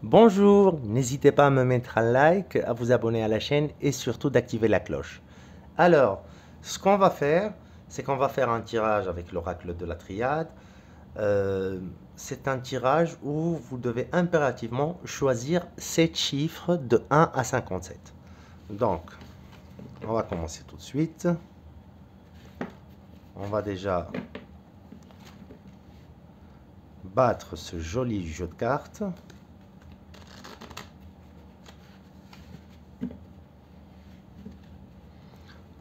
Bonjour, n'hésitez pas à me mettre un like, à vous abonner à la chaîne et surtout d'activer la cloche. Alors, ce qu'on va faire, c'est qu'on va faire un tirage avec l'oracle de la triade. C'est un tirage où vous devez impérativement choisir 7 chiffres de 1 à 57. Donc, on va commencer tout de suite. On va déjà battre ce joli jeu de cartes.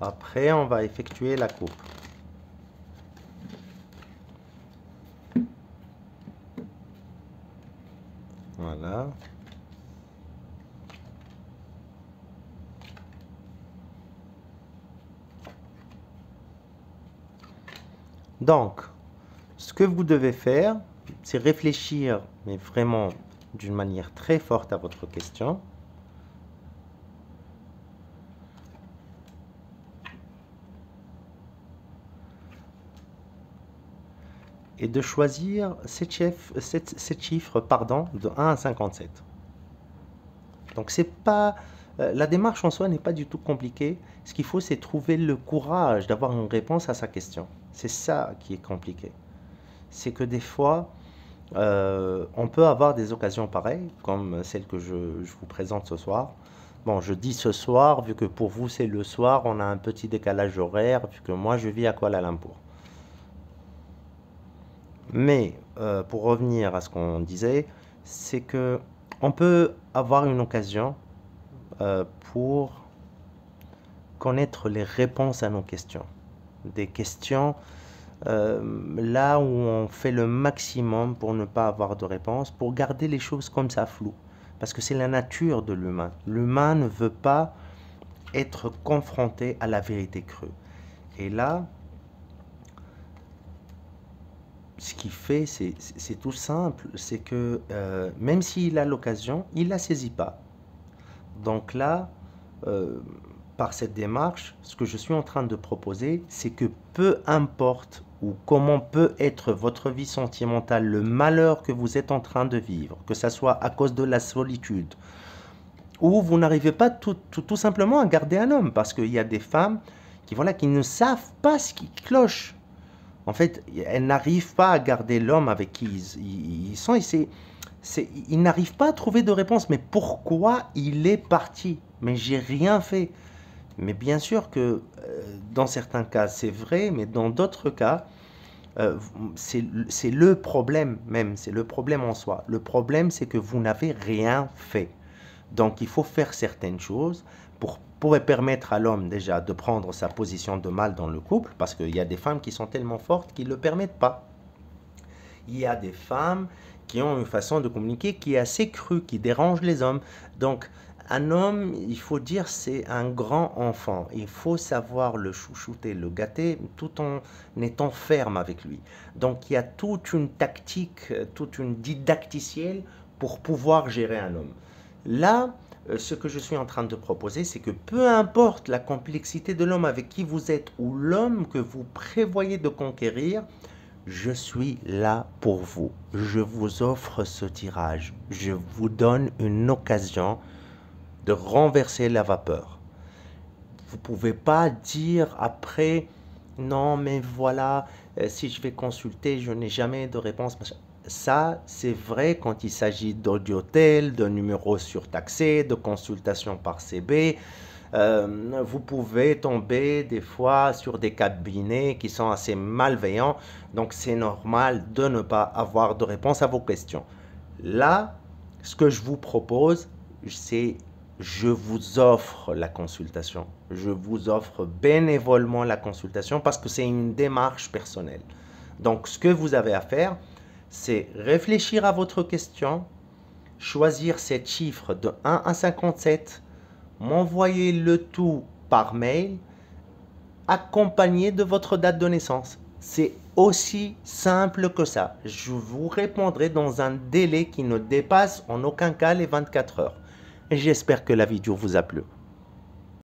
Après, on va effectuer la coupe. Voilà. Donc, ce que vous devez faire, c'est réfléchir, mais vraiment d'une manière très forte à votre question. Et de choisir ces chiffres de 1 à 57. Donc c'est pas, la démarche en soi n'est pas du tout compliquée. Ce qu'il faut, c'est trouver le courage d'avoir une réponse à sa question. C'est ça qui est compliqué. C'est que des fois, on peut avoir des occasions pareilles, comme celle que je vous présente ce soir. Bon, je dis ce soir, vu que pour vous c'est le soir, on a un petit décalage horaire, vu que moi je vis à Kuala Lumpur. Mais pour revenir à ce qu'on disait, c'est que on peut avoir une occasion pour connaître les réponses à nos questions. Des questions là où on fait le maximum pour ne pas avoir de réponse, pour garder les choses comme ça floues. Parce que c'est la nature de l'humain. L'humain ne veut pas être confronté à la vérité crue. Et là, ce qu'il fait, c'est tout simple, c'est que même s'il a l'occasion, il ne la saisit pas. Donc là, par cette démarche, ce que je suis en train de proposer, c'est que peu importe ou comment peut être votre vie sentimentale, le malheur que vous êtes en train de vivre, que ce soit à cause de la solitude, ou vous n'arrivez pas tout simplement à garder un homme, parce qu'il y a des femmes qui ne savent pas ce qui cloche. En fait, elles n'arrivent pas à garder l'homme avec qui ils sont, et ils n'arrivent pas à trouver de réponse. Mais pourquoi il est parti? Mais j'ai rien fait. Mais bien sûr que dans certains cas, c'est vrai, mais dans d'autres cas, c'est le problème même, c'est le problème en soi. Le problème, c'est que vous n'avez rien fait. Donc, il faut faire certaines choses pour permettre à l'homme déjà de prendre sa position de mâle dans le couple, parce qu'il y a des femmes qui sont tellement fortes qu'ils ne le permettent pas. Il y a des femmes qui ont une façon de communiquer qui est assez crue, qui dérange les hommes. Donc, un homme, il faut dire, c'est un grand enfant. Il faut savoir le chouchouter, le gâter, tout en étant ferme avec lui. Donc, il y a toute une tactique, toute une didacticielle pour pouvoir gérer un homme. Là, ce que je suis en train de proposer, c'est que peu importe la complexité de l'homme avec qui vous êtes ou l'homme que vous prévoyez de conquérir, je suis là pour vous. Je vous offre ce tirage. Je vous donne une occasion de renverser la vapeur. Vous ne pouvez pas dire après, non mais voilà, si je vais consulter, je n'ai jamais de réponse. Ça, c'est vrai quand il s'agit d'audiotel, de numéros surtaxés, de consultations par CB. Vous pouvez tomber des fois sur des cabinets qui sont assez malveillants. Donc, c'est normal de ne pas avoir de réponse à vos questions. Là, ce que je vous propose, c'est je vous offre la consultation. Je vous offre bénévolement la consultation parce que c'est une démarche personnelle. Donc, ce que vous avez à faire, c'est réfléchir à votre question, choisir ces chiffres de 1 à 57, m'envoyer le tout par mail, accompagné de votre date de naissance. C'est aussi simple que ça. Je vous répondrai dans un délai qui ne dépasse en aucun cas les 24 heures. Et j'espère que la vidéo vous a plu.